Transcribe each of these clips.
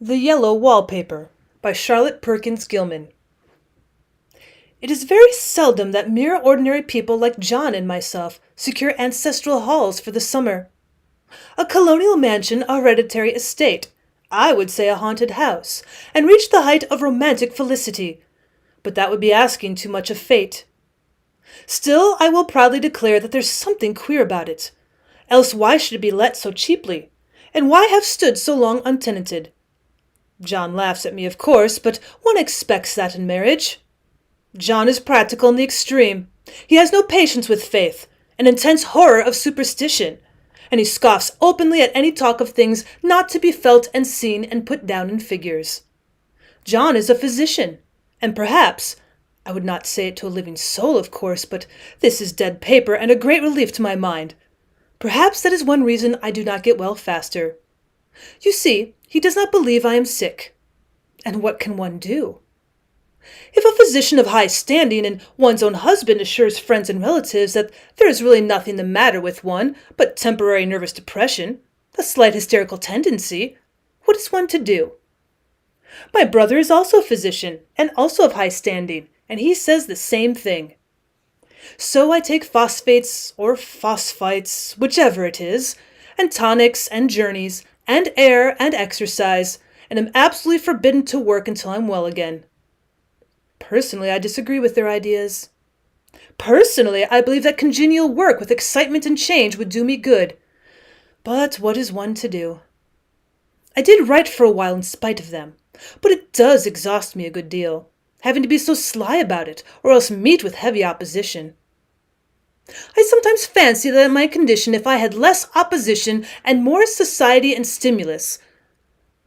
The Yellow Wallpaper by Charlotte Perkins Gilman. It is very seldom that mere ordinary people like John and myself secure ancestral halls for the summer. A colonial mansion, a hereditary estate, I would say a haunted house, and reach the height of romantic felicity, but that would be asking too much of fate. Still, I will proudly declare that there's something queer about it. Else why should it be let so cheaply? And why have stood so long untenanted? John laughs at me, of course, but one expects that in marriage. John is practical in the extreme. He has no patience with faith, an intense horror of superstition, and he scoffs openly at any talk of things not to be felt and seen and put down in figures. John is a physician, and perhaps, I would not say it to a living soul, of course, but this is dead paper and a great relief to my mind. Perhaps that is one reason I do not get well faster. You see, he does not believe I am sick. And what can one do? If a physician of high standing and one's own husband assures friends and relatives that there is really nothing the matter with one but temporary nervous depression, a slight hysterical tendency, what is one to do? My brother is also a physician and also of high standing, and he says the same thing. So I take phosphates or phosphites, whichever it is, and tonics and journeys, and air and exercise, and am absolutely forbidden to work until I'm well again. Personally, I disagree with their ideas. Personally, I believe that congenial work with excitement and change would do me good. But what is one to do? I did write for a while in spite of them, but it does exhaust me a good deal, having to be so sly about it, or else meet with heavy opposition. I sometimes fancy that in my condition if I had less opposition and more society and stimulus.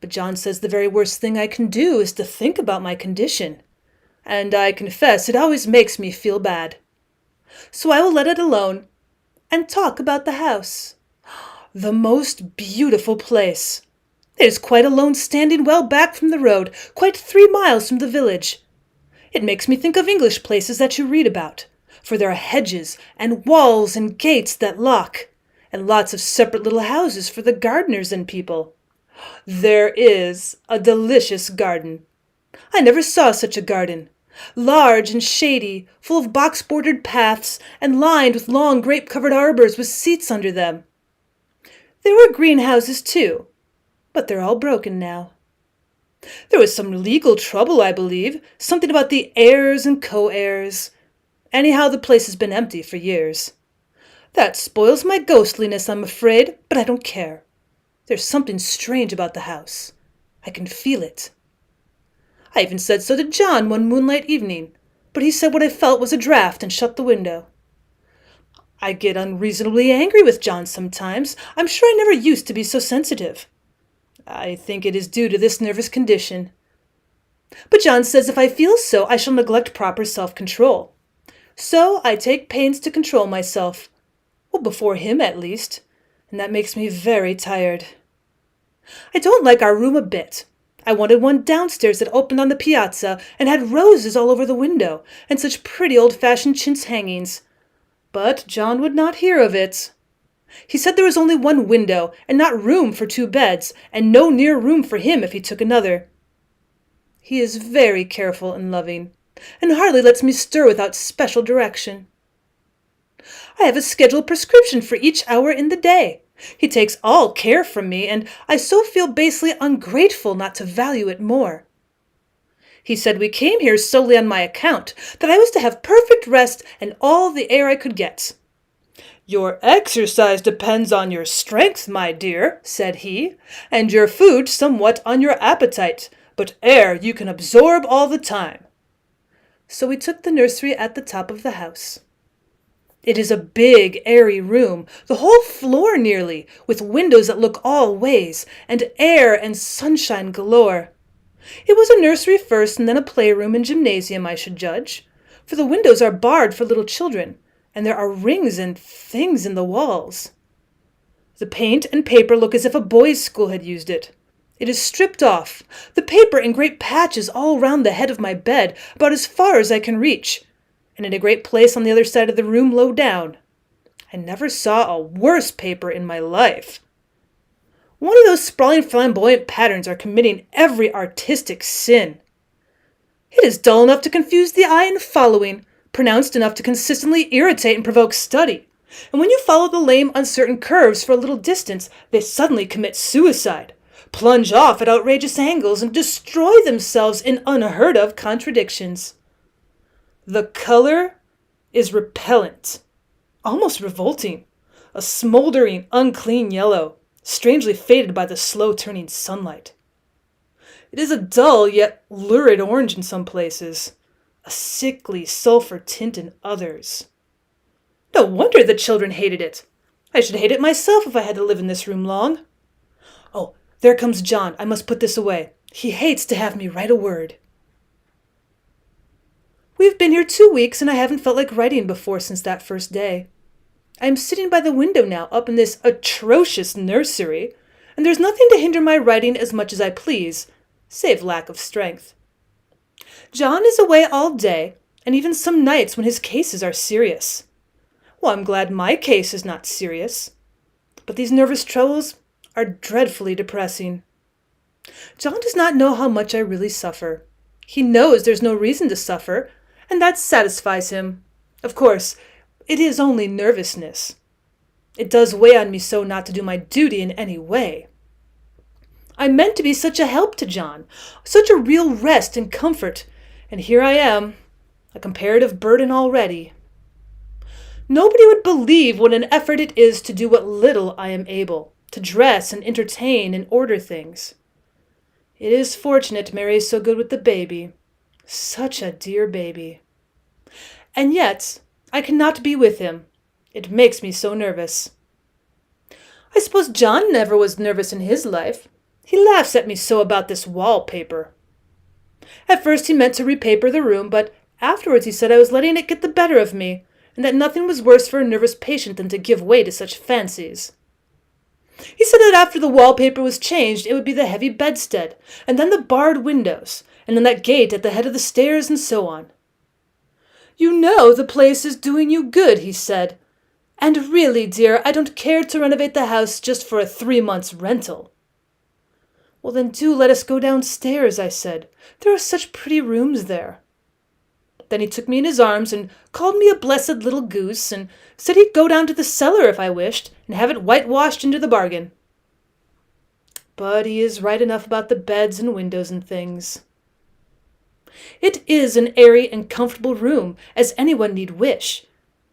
But John says the very worst thing I can do is to think about my condition, and I confess it always makes me feel bad. So I will let it alone and talk about the house. The most beautiful place. It is quite alone, standing well back from the road, quite 3 miles from the village. It makes me think of English places that you read about, for there are hedges and walls and gates that lock, and lots of separate little houses for the gardeners and people. There is a delicious garden. I never saw such a garden. Large and shady, full of box-bordered paths, and lined with long grape-covered arbors with seats under them. There were greenhouses, too, but they're all broken now. There was some legal trouble, I believe, something about the heirs and co-heirs. Anyhow, the place has been empty for years. That spoils my ghostliness, I'm afraid, but I don't care. There's something strange about the house. I can feel it. I even said so to John one moonlight evening, but he said what I felt was a draught and shut the window. I get unreasonably angry with John sometimes. I'm sure I never used to be so sensitive. I think it is due to this nervous condition. But John says if I feel so, I shall neglect proper self-control. So I take pains to control myself. Well, before him at least. And that makes me very tired. I don't like our room a bit. I wanted one downstairs that opened on the piazza and had roses all over the window and such pretty old-fashioned chintz hangings. But John would not hear of it. He said there was only one window and not room for 2 beds, and no near room for him if he took another. He is very careful and loving, and hardly lets me stir without special direction. I have a scheduled prescription for each hour in the day. He takes all care from me, and I so feel basely ungrateful not to value it more. He said we came here solely on my account, that I was to have perfect rest and all the air I could get. Your exercise depends on your strength, my dear, said he, and your food somewhat on your appetite, but air you can absorb all the time. So we took the nursery at the top of the house. It is a big, airy room, the whole floor nearly, with windows that look all ways, and air and sunshine galore. It was a nursery first, and then a playroom and gymnasium, I should judge, for the windows are barred for little children, and there are rings and things in the walls. The paint and paper look as if a boys' school had used it. It is stripped off, the paper in great patches all round the head of my bed, about as far as I can reach, and in a great place on the other side of the room low down. I never saw a worse paper in my life. One of those sprawling flamboyant patterns are committing every artistic sin. It is dull enough to confuse the eye in following, pronounced enough to consistently irritate and provoke study. And when you follow the lame, uncertain curves for a little distance, they suddenly commit suicide, plunge off at outrageous angles, and destroy themselves in unheard-of contradictions. The color is repellent, almost revolting, a smoldering, unclean yellow, strangely faded by the slow-turning sunlight. It is a dull yet lurid orange in some places, a sickly sulphur tint in others. No wonder the children hated it. I should hate it myself if I had to live in this room long. Oh, there comes John. I must put this away. He hates to have me write a word. We've been here 2 weeks, and I haven't felt like writing before since that first day. I am sitting by the window now, up in this atrocious nursery, and there's nothing to hinder my writing as much as I please, save lack of strength. John is away all day, and even some nights when his cases are serious. Well, I'm glad my case is not serious, but these nervous troubles are dreadfully depressing. John does not know how much I really suffer. He knows there's no reason to suffer, and that satisfies him. Of course, it is only nervousness. It does weigh on me so not to do my duty in any way. I meant to be such a help to John, such a real rest and comfort, and here I am, a comparative burden already. Nobody would believe what an effort it is to do what little I am able, to dress and entertain and order things. It is fortunate Mary is so good with the baby. Such a dear baby. And yet, I cannot be with him. It makes me so nervous. I suppose John never was nervous in his life. He laughs at me so about this wallpaper. At first he meant to repaper the room, but afterwards he said I was letting it get the better of me, and that nothing was worse for a nervous patient than to give way to such fancies. He said that after the wallpaper was changed, it would be the heavy bedstead, and then the barred windows, and then that gate at the head of the stairs, and so on. You know the place is doing you good, he said. And really, dear, I don't care to renovate the house just for a 3 months' rental. Well, then do let us go downstairs, I said. There are such pretty rooms there. Then he took me in his arms and called me a blessed little goose and said he'd go down to the cellar if I wished and have it whitewashed into the bargain. But he is right enough about the beds and windows and things. It is an airy and comfortable room, as anyone need wish,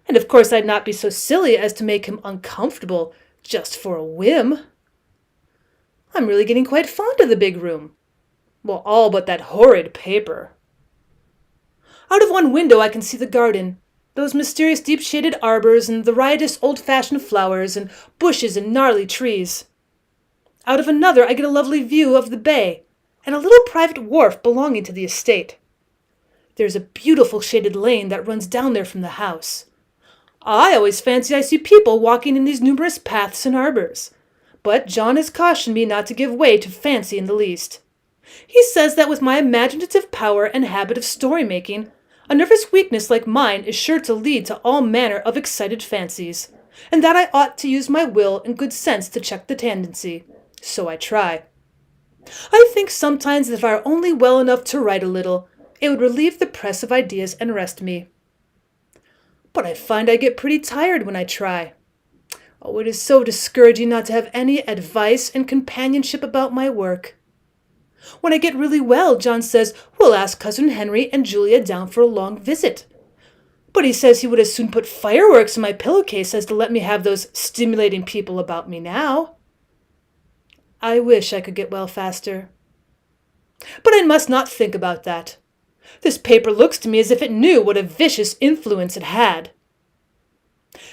and of course I'd not be so silly as to make him uncomfortable just for a whim. I'm really getting quite fond of the big room. Well, all but that horrid paper. Out of one window I can see the garden, those mysterious deep-shaded arbors and the riotous old-fashioned flowers and bushes and gnarly trees. Out of another I get a lovely view of the bay and a little private wharf belonging to the estate. There's a beautiful shaded lane that runs down there from the house. I always fancy I see people walking in these numerous paths and arbors, but John has cautioned me not to give way to fancy in the least. He says that with my imaginative power and habit of story-making, a nervous weakness like mine is sure to lead to all manner of excited fancies, and that I ought to use my will and good sense to check the tendency. So I try. I think sometimes that if I were only well enough to write a little, it would relieve the press of ideas and rest me. But I find I get pretty tired when I try. Oh, it is so discouraging not to have any advice and companionship about my work. When I get really well, John says we'll ask Cousin Henry and Julia down for a long visit. But he says he would as soon put fireworks in my pillowcase as to let me have those stimulating people about me now. I wish I could get well faster. But I must not think about that. This paper looks to me as if it knew what a vicious influence it had.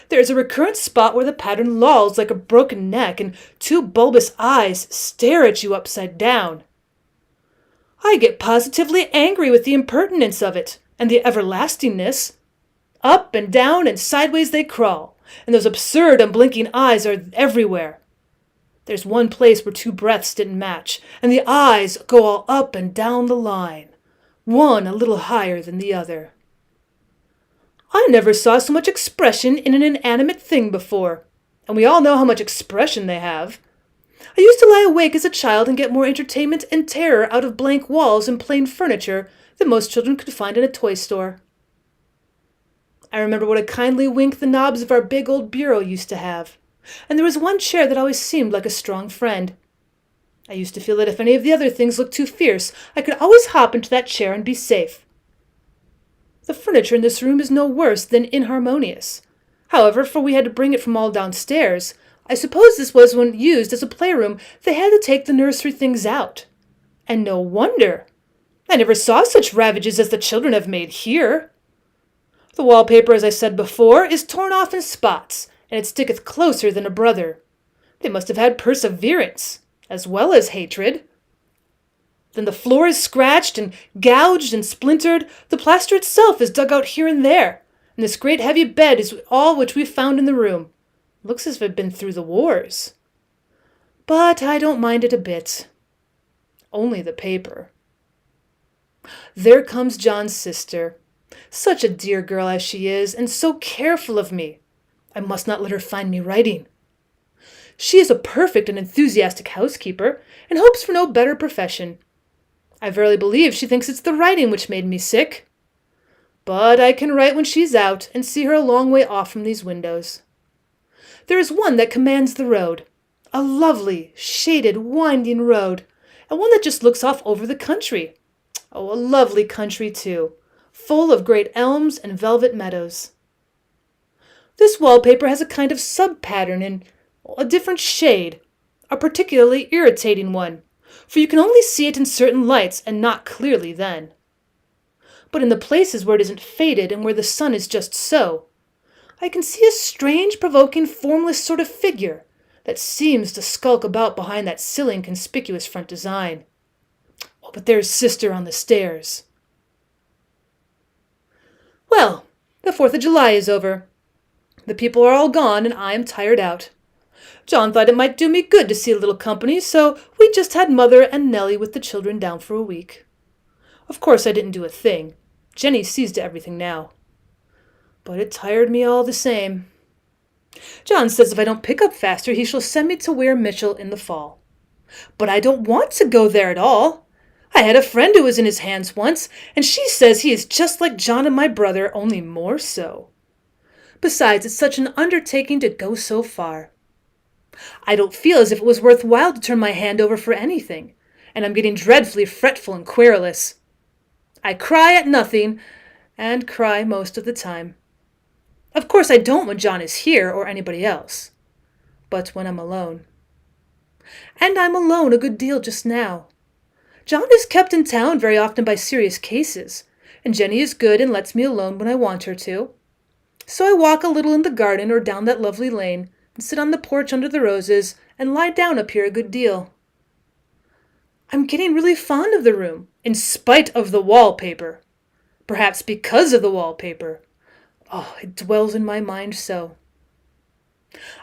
There is a recurrent spot where the pattern lolls like a broken neck, and 2 bulbous eyes stare at you upside down. I get positively angry with the impertinence of it, and the everlastingness. Up and down and sideways they crawl, and those absurd unblinking eyes are everywhere. There's one place where 2 breaths didn't match, and the eyes go all up and down the line, one a little higher than the other. I never saw so much expression in an inanimate thing before, and we all know how much expression they have. I used to lie awake as a child and get more entertainment and terror out of blank walls and plain furniture than most children could find in a toy store. I remember what a kindly wink the knobs of our big old bureau used to have, and there was one chair that always seemed like a strong friend. I used to feel that if any of the other things looked too fierce, I could always hop into that chair and be safe. The furniture in this room is no worse than inharmonious. However, for we had to bring it from all downstairs, I suppose this was when used as a playroom, they had to take the nursery things out. And no wonder. I never saw such ravages as the children have made here. The wallpaper, as I said before, is torn off in spots, and it sticketh closer than a brother. They must have had perseverance, as well as hatred. Then the floor is scratched and gouged and splintered, the plaster itself is dug out here and there, and this great heavy bed is all which we've found in the room. It looks as if it had been through the wars. But I don't mind it a bit. Only the paper. There comes John's sister. Such a dear girl as she is, and so careful of me. I must not let her find me writing. She is a perfect and enthusiastic housekeeper, and hopes for no better profession. I verily believe she thinks it's the writing which made me sick. But I can write when she's out, and see her a long way off from these windows. There is one that commands the road, a lovely, shaded, winding road, and one that just looks off over the country. Oh, a lovely country, too, full of great elms and velvet meadows. This wallpaper has a kind of sub-pattern in a different shade, a particularly irritating one, for you can only see it in certain lights and not clearly then. But in the places where it isn't faded and where the sun is just so, I can see a strange, provoking, formless sort of figure that seems to skulk about behind that silly and conspicuous front design. Oh, but there's Sister on the stairs. Well, the 4th of July is over. The people are all gone, and I am tired out. John thought it might do me good to see a little company, so we just had Mother and Nellie with the children down for a week. Of course I didn't do a thing. Jenny sees to everything now. But it tired me all the same. John says if I don't pick up faster, he shall send me to Weir Mitchell in the fall. But I don't want to go there at all. I had a friend who was in his hands once, and she says he is just like John and my brother, only more so. Besides, it's such an undertaking to go so far. I don't feel as if it was worth while to turn my hand over for anything, and I'm getting dreadfully fretful and querulous. I cry at nothing, and cry most of the time. Of course I don't when John is here or anybody else, but when I'm alone. And I'm alone a good deal just now. John is kept in town very often by serious cases, and Jenny is good and lets me alone when I want her to. So I walk a little in the garden or down that lovely lane, and sit on the porch under the roses, and lie down up here a good deal. I'm getting really fond of the room, in spite of the wallpaper. Perhaps because of the wallpaper. Oh, it dwells in my mind so.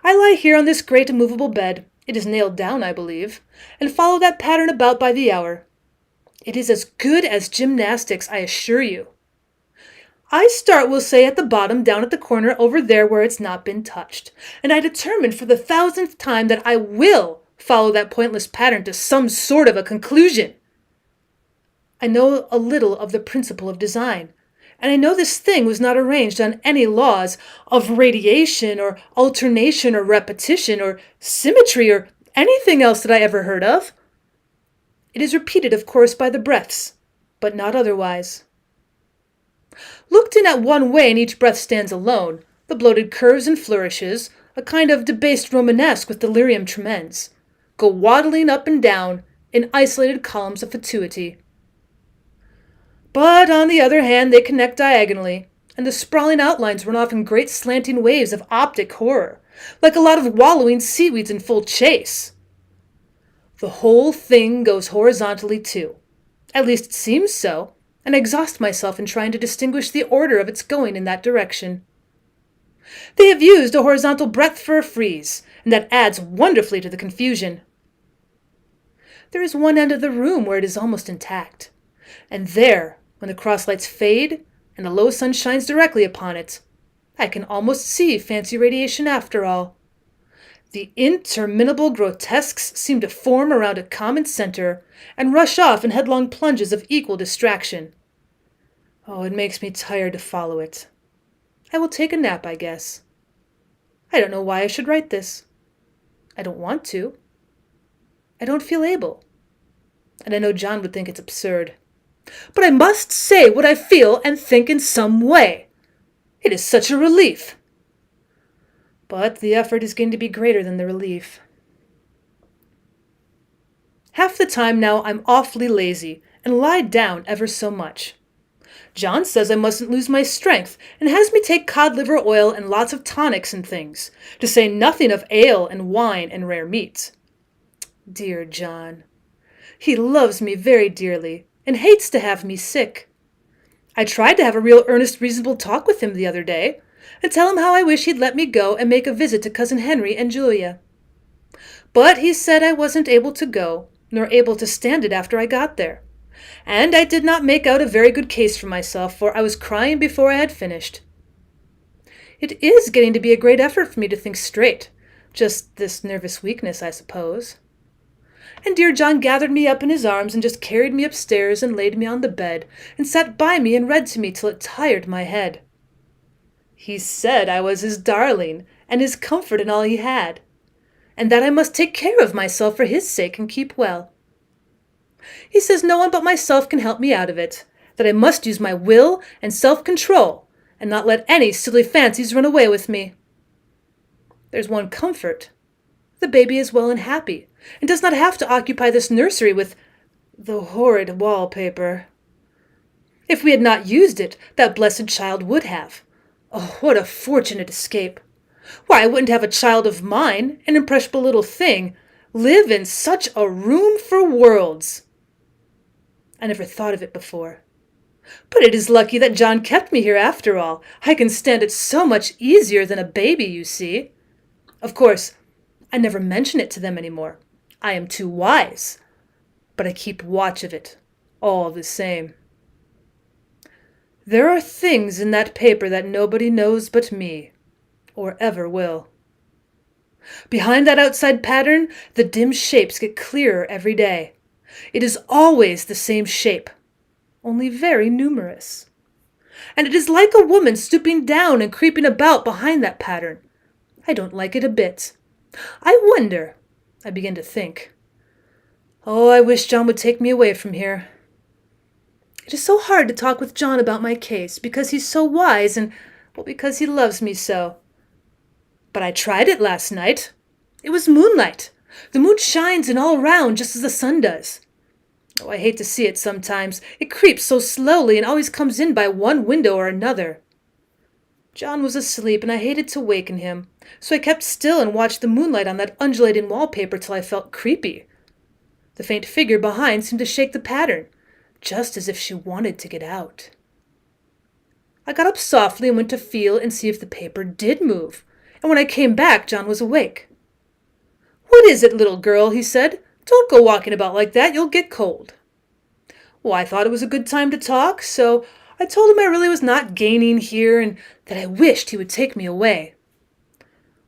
I lie here on this great immovable bed, it is nailed down, I believe, and follow that pattern about by the hour. It is as good as gymnastics, I assure you. I start, we'll say, at the bottom, down at the corner over there where it's not been touched, and I determine for the 1000th time that I will follow that pointless pattern to some sort of a conclusion. I know a little of the principle of design, and I know this thing was not arranged on any laws of radiation or alternation or repetition or symmetry or anything else that I ever heard of. It is repeated, of course, by the breaths, but not otherwise. Looked in at one way and each breath stands alone, the bloated curves and flourishes, a kind of debased Romanesque with delirium tremens, go waddling up and down in isolated columns of fatuity. But on the other hand, they connect diagonally, and the sprawling outlines run off in great slanting waves of optic horror, like a lot of wallowing seaweeds in full chase. The whole thing goes horizontally too. At least it seems so, and I exhaust myself in trying to distinguish the order of its going in that direction. They have used a horizontal breadth for a frieze, and that adds wonderfully to the confusion. There is one end of the room where it is almost intact, and there, when the cross lights fade and the low sun shines directly upon it, I can almost see fancy radiation after all. The interminable grotesques seem to form around a common center and rush off in headlong plunges of equal distraction. Oh, it makes me tired to follow it. I will take a nap, I guess. I don't know why I should write this. I don't want to. I don't feel able. And I know John would think it's absurd. But I must say what I feel and think in some way. It is such a relief. But the effort is going to be greater than the relief. Half the time now I'm awfully lazy and lie down ever so much. John says I mustn't lose my strength and has me take cod liver oil and lots of tonics and things, to say nothing of ale and wine and rare meats. Dear John. He loves me very dearly and hates to have me sick. I tried to have a real earnest, reasonable talk with him the other day, and tell him how I wish he'd let me go and make a visit to Cousin Henry and Julia. But he said I wasn't able to go, nor able to stand it after I got there. And I did not make out a very good case for myself, for I was crying before I had finished. It is getting to be a great effort for me to think straight. Just this nervous weakness, I suppose. And dear John gathered me up in his arms and just carried me upstairs and laid me on the bed and sat by me and read to me till it tired my head. He said I was his darling and his comfort and all he had, and that I must take care of myself for his sake and keep well. He says no one but myself can help me out of it, that I must use my will and self-control and not let any silly fancies run away with me. There's one comfort. The baby is well and happy, and does not have to occupy this nursery with the horrid wallpaper. If we had not used it, that blessed child would have. Oh, what a fortunate escape! Why, I wouldn't have a child of mine, an impressionable little thing, live in such a room for worlds. I never thought of it before. But it is lucky that John kept me here after all. I can stand it so much easier than a baby, you see. Of course, I never mention it to them any more. I am too wise. But I keep watch of it, all the same. There are things in that paper that nobody knows but me, or ever will. Behind that outside pattern, the dim shapes get clearer every day. It is always the same shape, only very numerous. And it is like a woman stooping down and creeping about behind that pattern. I don't like it a bit. I wonder, I begin to think. Oh, I wish John would take me away from here. It is so hard to talk with John about my case, because he's so wise and, well, because he loves me so. But I tried it last night. It was moonlight. The moon shines in all around just as the sun does. Oh, I hate to see it sometimes. It creeps so slowly and always comes in by one window or another. John was asleep, and I hated to waken him, so I kept still and watched the moonlight on that undulating wallpaper till I felt creepy. The faint figure behind seemed to shake the pattern, just as if she wanted to get out. I got up softly and went to feel and see if the paper did move, and when I came back, John was awake. "What is it, little girl?" he said. "Don't go walking about like that, you'll get cold." Well, I thought it was a good time to talk, so I told him I really was not gaining here and that I wished he would take me away.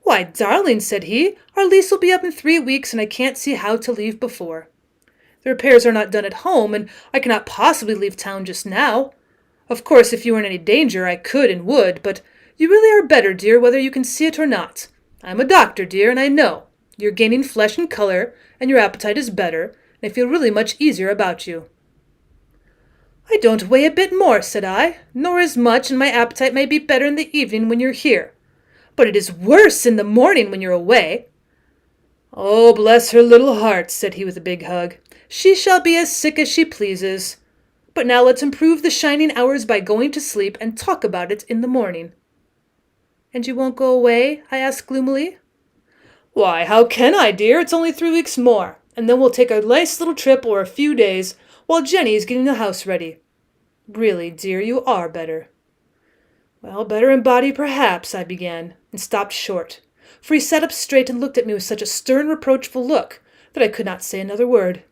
"Why, darling," said he, "our lease will be up in 3 weeks and I can't see how to leave before. The repairs are not done at home and I cannot possibly leave town just now. Of course, if you were in any danger, I could and would, but you really are better, dear, whether you can see it or not. I'm a doctor, dear, and I know. You're gaining flesh and color, and your appetite is better, and I feel really much easier about you." "I don't weigh a bit more," said I, "nor as much, and my appetite may be better in the evening when you're here. But it is worse in the morning when you're away." "Oh, bless her little heart," said he with a big hug. "She shall be as sick as she pleases. But now let's improve the shining hours by going to sleep and talk about it in the morning." "And you won't go away?" I asked gloomily. "Why, how can I, dear? It's only 3 weeks more, and then we'll take a nice little trip or a few days while Jenny is getting the house ready. Really, dear, you are better." "Well, better in body, perhaps," I began, and stopped short, for he sat up straight and looked at me with such a stern, reproachful look that I could not say another word.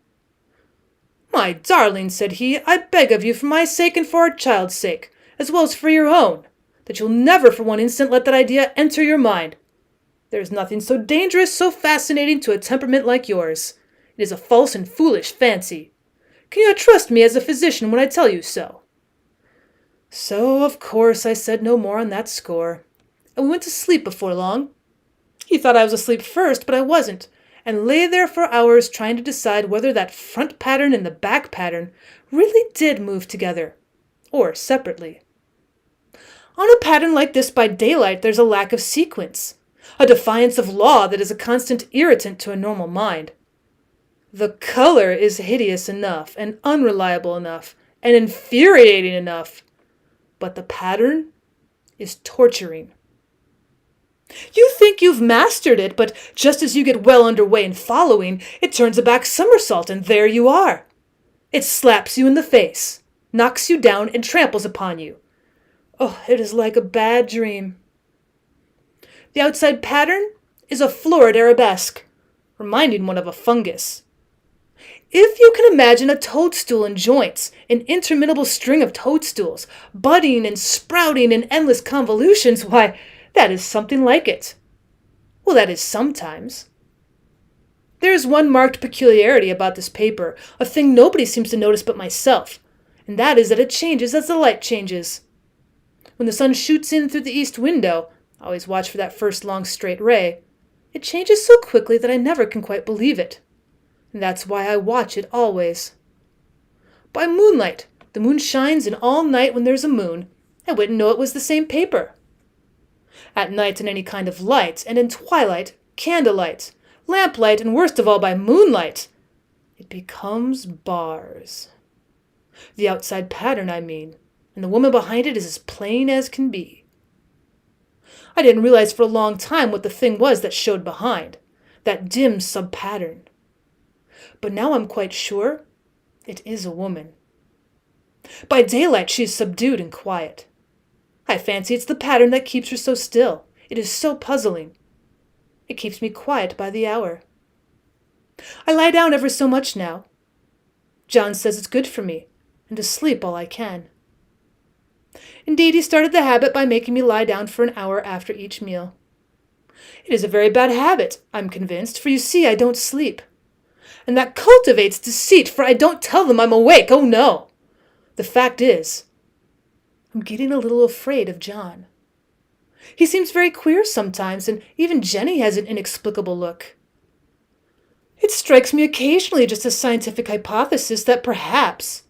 "My darling," said he, "I beg of you, for my sake and for our child's sake, as well as for your own, that you'll never for one instant let that idea enter your mind. There is nothing so dangerous, so fascinating to a temperament like yours. It is a false and foolish fancy. Can you trust me as a physician when I tell you so?" So, of course, I said no more on that score, and we went to sleep before long. He thought I was asleep first, but I wasn't, and lay there for hours trying to decide whether that front pattern and the back pattern really did move together, or separately. On a pattern like this by daylight, there's a lack of sequence, a defiance of law that is a constant irritant to a normal mind. The color is hideous enough, and unreliable enough, and infuriating enough, but the pattern is torturing. You think you've mastered it, but just as you get well underway in following, it turns a back somersault, and there you are. It slaps you in the face, knocks you down, and tramples upon you. Oh, it is like a bad dream. The outside pattern is a florid arabesque, reminding one of a fungus. If you can imagine a toadstool in joints, an interminable string of toadstools, budding and sprouting in endless convolutions, why, that is something like it. Well, that is sometimes. There is one marked peculiarity about this paper, a thing nobody seems to notice but myself, and that is that it changes as the light changes. When the sun shoots in through the east window, I always watch for that first long straight ray, it changes so quickly that I never can quite believe it. And that's why I watch it always. By moonlight, the moon shines, and all night when there's a moon, I wouldn't know it was the same paper. At night in any kind of light, and in twilight, candlelight, lamplight, and worst of all by moonlight, it becomes bars. The outside pattern, I mean, and the woman behind it is as plain as can be. I didn't realize for a long time what the thing was that showed behind, that dim sub-pattern. But now I'm quite sure it is a woman. By daylight she is subdued and quiet. I fancy it's the pattern that keeps her so still. It is so puzzling. It keeps me quiet by the hour. I lie down ever so much now. John says it's good for me, and to sleep all I can. Indeed, he started the habit by making me lie down for an hour after each meal. It is a very bad habit, I'm convinced, for you see I don't sleep. And that cultivates deceit, for I don't tell them I'm awake, oh no. The fact is, I'm getting a little afraid of John. He seems very queer sometimes, and even Jenny has an inexplicable look. It strikes me occasionally just a scientific hypothesis that perhaps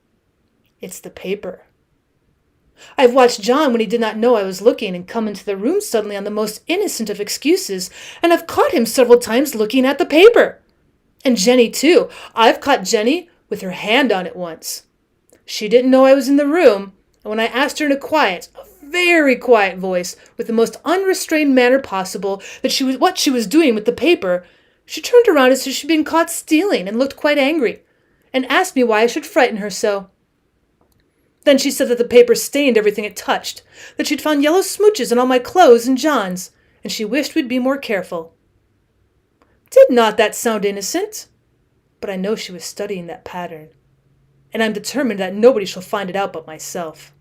it's the paper. I've watched John when he did not know I was looking and come into the room suddenly on the most innocent of excuses, and I've caught him several times looking at the paper. And Jenny, too. I've caught Jenny with her hand on it once. She didn't know I was in the room, and when I asked her in a very quiet voice, with the most unrestrained manner possible, what she was doing with the paper, she turned around as if she'd been caught stealing and looked quite angry, and asked me why I should frighten her so. Then she said that the paper stained everything it touched, that she'd found yellow smooches on all my clothes and John's, and she wished we'd be more careful. Did not that sound innocent? But I know she was studying that pattern, and I'm determined that nobody shall find it out but myself.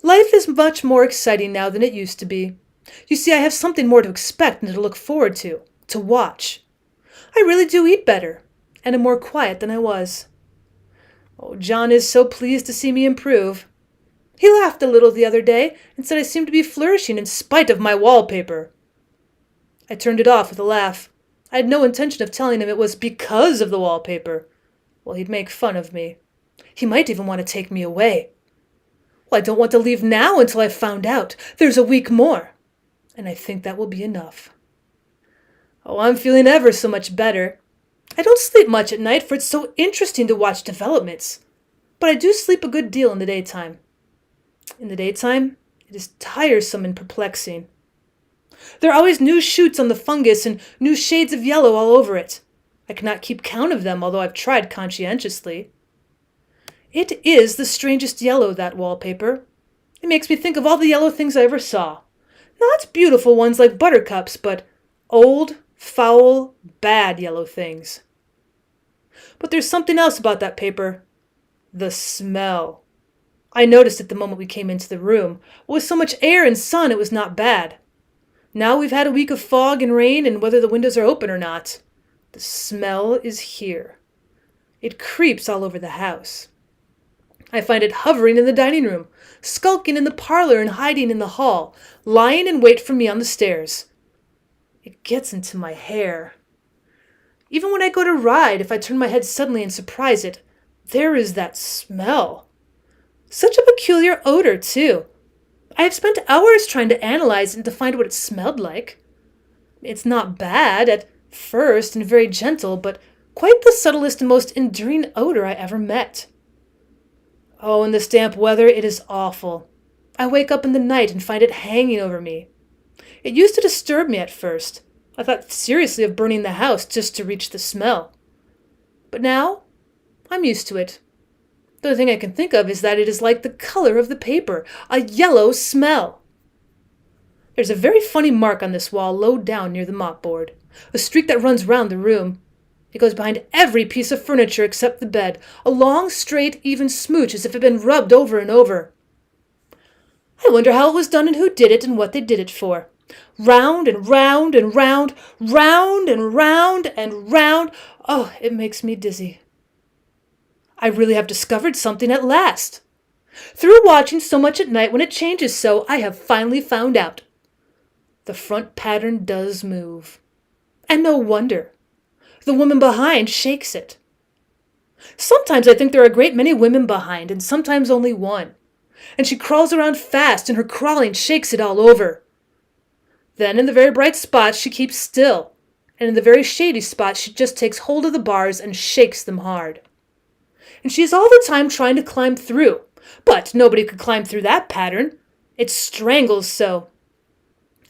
Life is much more exciting now than it used to be. You see, I have something more to expect and to look forward to watch. I really do eat better, and am more quiet than I was. Oh, John is so pleased to see me improve. He laughed a little the other day and said I seemed to be flourishing in spite of my wallpaper. I turned it off with a laugh. I had no intention of telling him it was because of the wallpaper. Well, he'd make fun of me. He might even want to take me away. Well, I don't want to leave now until I've found out. There's a week more, and I think that will be enough. Oh, I'm feeling ever so much better. I don't sleep much at night, for it's so interesting to watch developments. But I do sleep a good deal in the daytime. In the daytime, it is tiresome and perplexing. There are always new shoots on the fungus and new shades of yellow all over it. I cannot keep count of them, although I've tried conscientiously. It is the strangest yellow, that wallpaper. It makes me think of all the yellow things I ever saw. Not beautiful ones like buttercups, but old, foul, bad yellow things. But there's something else about that paper. The smell. I noticed it the moment we came into the room. With so much air and sun, it was not bad. Now we've had a week of fog and rain and whether the windows are open or not. The smell is here. It creeps all over the house. I find it hovering in the dining room, skulking in the parlor and hiding in the hall, lying in wait for me on the stairs. It gets into my hair. Even when I go to ride, if I turn my head suddenly and surprise it, there is that smell. Such a peculiar odor, too. I have spent hours trying to analyze and to find what it smelled like. It's not bad at first and very gentle, but quite the subtlest and most enduring odor I ever met. Oh, in this damp weather, it is awful. I wake up in the night and find it hanging over me. It used to disturb me at first. I thought seriously of burning the house just to reach the smell. But now, I'm used to it. The only thing I can think of is that it is like the color of the paper, a yellow smell. There's a very funny mark on this wall low down near the mopboard, a streak that runs round the room. It goes behind every piece of furniture except the bed, a long, straight, even smooch as if it had been rubbed over and over. I wonder how it was done and who did it and what they did it for. Round and round and round, round and round and round. Oh, it makes me dizzy. I really have discovered something at last. Through watching so much at night when it changes so, I have finally found out. The front pattern does move. And no wonder. The woman behind shakes it. Sometimes I think there are a great many women behind, and sometimes only one. And she crawls around fast, and her crawling shakes it all over. Then in the very bright spots she keeps still, and in the very shady spots she just takes hold of the bars and shakes them hard. And she is all the time trying to climb through, but nobody could climb through that pattern. It strangles so.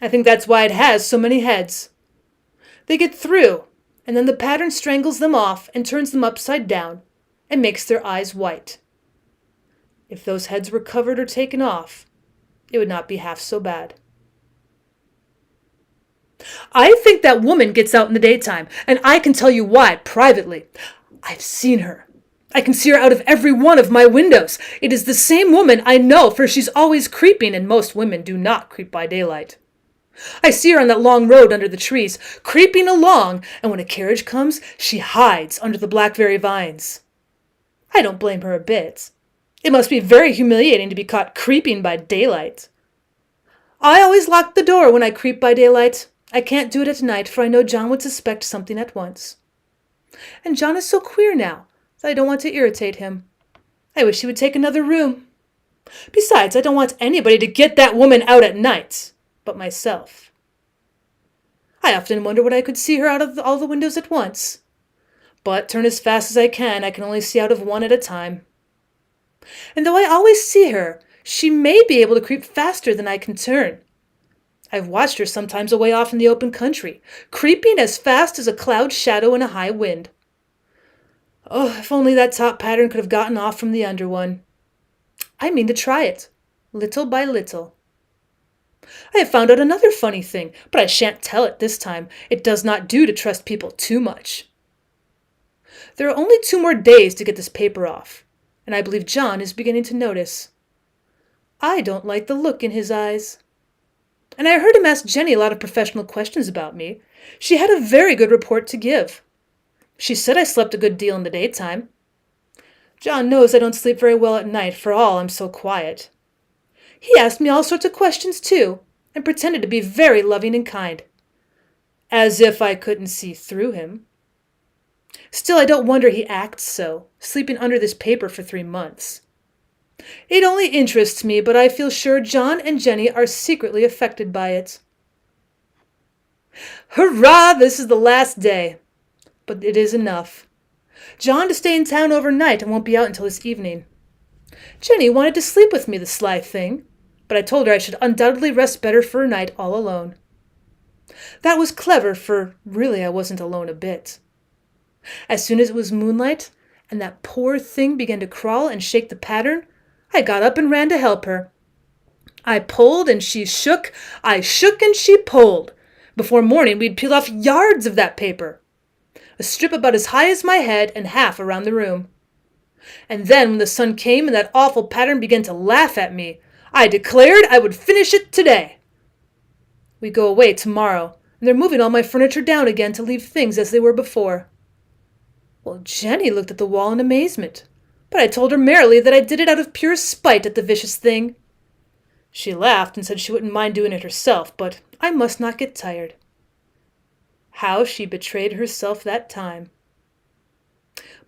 I think that's why it has so many heads. They get through, and then the pattern strangles them off and turns them upside down and makes their eyes white. If those heads were covered or taken off, it would not be half so bad. I think that woman gets out in the daytime, and I can tell you why privately. I've seen her. I can see her out of every one of my windows. It is the same woman, I know, for she's always creeping, and most women do not creep by daylight. I see her on that long road under the trees, creeping along, and when a carriage comes, she hides under the blackberry vines. I don't blame her a bit. It must be very humiliating to be caught creeping by daylight. I always lock the door when I creep by daylight. I can't do it at night, for I know John would suspect something at once. And John is so queer now that I don't want to irritate him. I wish he would take another room. Besides, I don't want anybody to get that woman out at night but myself. I often wonder what I could see her out of all the windows at once. But turn as fast as I can only see out of one at a time. And though I always see her, she may be able to creep faster than I can turn. I've watched her sometimes away off in the open country, creeping as fast as a cloud shadow in a high wind. Oh, if only that top pattern could have gotten off from the under one. I mean to try it, little by little. I have found out another funny thing, but I shan't tell it this time. It does not do to trust people too much. There are only 2 more days to get this paper off, and I believe John is beginning to notice. I don't like the look in his eyes. And I heard him ask Jenny a lot of professional questions about me. She had a very good report to give. She said I slept a good deal in the daytime. John knows I don't sleep very well at night, for all I'm so quiet. He asked me all sorts of questions, too, and pretended to be very loving and kind. As if I couldn't see through him. Still, I don't wonder he acts so, sleeping under this paper for 3 months. It only interests me, but I feel sure John and Jenny are secretly affected by it. Hurrah! This is the last day. But it is enough. John to stay in town overnight and won't be out until this evening. Jenny wanted to sleep with me, the sly thing, but I told her I should undoubtedly rest better for a night all alone. That was clever, for really I wasn't alone a bit. As soon as it was moonlight, and that poor thing began to crawl and shake the pattern, I got up and ran to help her. I pulled and she shook, I shook and she pulled. Before morning we'd peeled off yards of that paper. A strip about as high as my head and half around the room. And then when the sun came and that awful pattern began to laugh at me, I declared I would finish it today. We go away tomorrow, and they're moving all my furniture down again to leave things as they were before." Well, Jenny looked at the wall in amazement, but I told her merrily that I did it out of pure spite at the vicious thing. She laughed and said she wouldn't mind doing it herself, but I must not get tired. How she betrayed herself that time.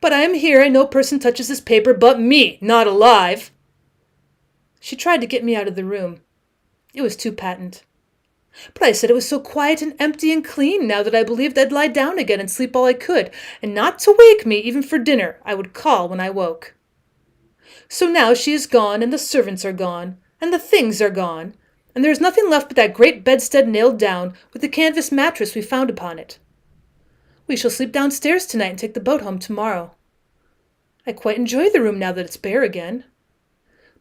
"But I am here, and no person touches this paper but me, not alive." She tried to get me out of the room. It was too patent. But I said it was so quiet and empty and clean now that I believed I'd lie down again and sleep all I could, and not to wake me even for dinner. I would call when I woke. So now she is gone, and the servants are gone, and the things are gone, and there is nothing left but that great bedstead nailed down, with the canvas mattress we found upon it. We shall sleep downstairs tonight and take the boat home tomorrow. I quite enjoy the room now that it's bare again.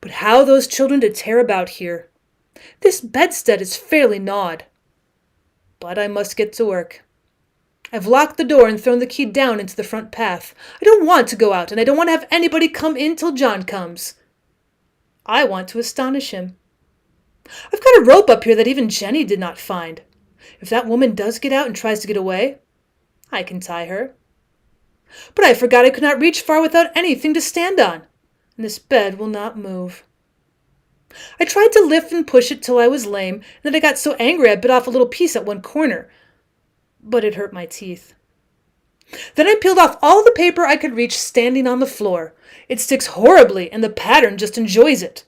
But how those children did tear about here! This bedstead is fairly gnawed. But I must get to work. I've locked the door and thrown the key down into the front path. I don't want to go out, and I don't want to have anybody come in till John comes. I want to astonish him. I've got a rope up here that even Jenny did not find. If that woman does get out and tries to get away, I can tie her. But I forgot I could not reach far without anything to stand on, and this bed will not move. I tried to lift and push it till I was lame, and then I got so angry I bit off a little piece at one corner, but it hurt my teeth. Then I peeled off all the paper I could reach standing on the floor. It sticks horribly, and the pattern just enjoys it.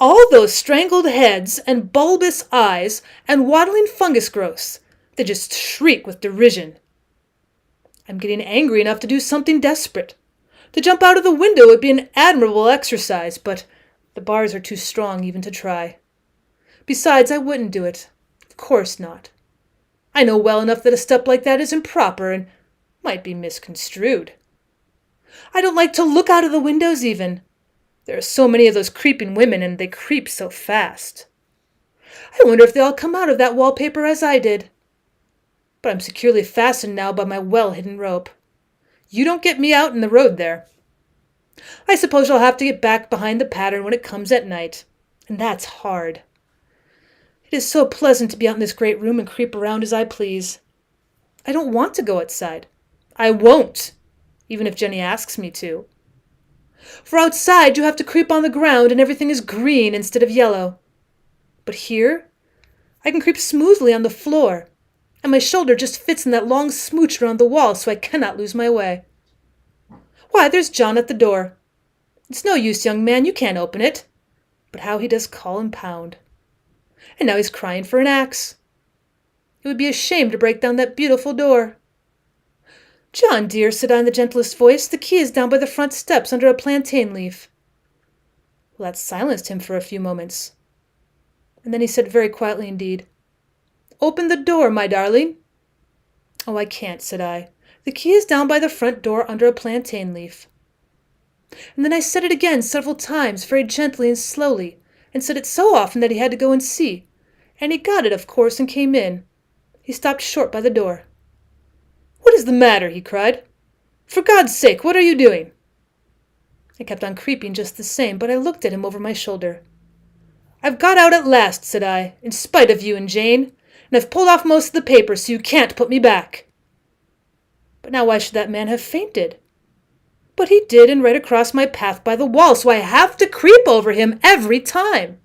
All those strangled heads and bulbous eyes and waddling fungus growths, they just shriek with derision. I'm getting angry enough to do something desperate. To jump out of the window would be an admirable exercise, but the bars are too strong even to try. Besides, I wouldn't do it. Of course not. I know well enough that a step like that is improper and might be misconstrued. I don't like to look out of the windows even. There are so many of those creeping women, and they creep so fast. I wonder if they all come out of that wallpaper as I did. But I'm securely fastened now by my well-hidden rope. You don't get me out in the road there. I suppose I'll have to get back behind the pattern when it comes at night, and that's hard. It is so pleasant to be out in this great room and creep around as I please. I don't want to go outside. I won't, even if Jenny asks me to. For outside you have to creep on the ground and everything is green instead of yellow. But here I can creep smoothly on the floor, and my shoulder just fits in that long smooch around the wall so I cannot lose my way. Why, there's John at the door. It's no use, young man, you can't open it. But how he does call and pound. And now he's crying for an axe. It would be a shame to break down that beautiful door. "John, dear," said I in the gentlest voice, "the key is down by the front steps under a plantain leaf." Well, that silenced him for a few moments. And then he said very quietly indeed, "Open the door, my darling." "Oh, I can't," said I. "The key is down by the front door under a plantain leaf." And then I said it again several times, very gently and slowly, and said it so often that he had to go and see. And he got it, of course, and came in. He stopped short by the door. "What is the matter?" he cried. "For God's sake, what are you doing?" I kept on creeping just the same, but I looked at him over my shoulder. "I've got out at last," said I, "in spite of you and Jane, and I've pulled off most of the paper so you can't put me back." But now why should that man have fainted? But he did, and right across my path by the wall, so I have to creep over him every time.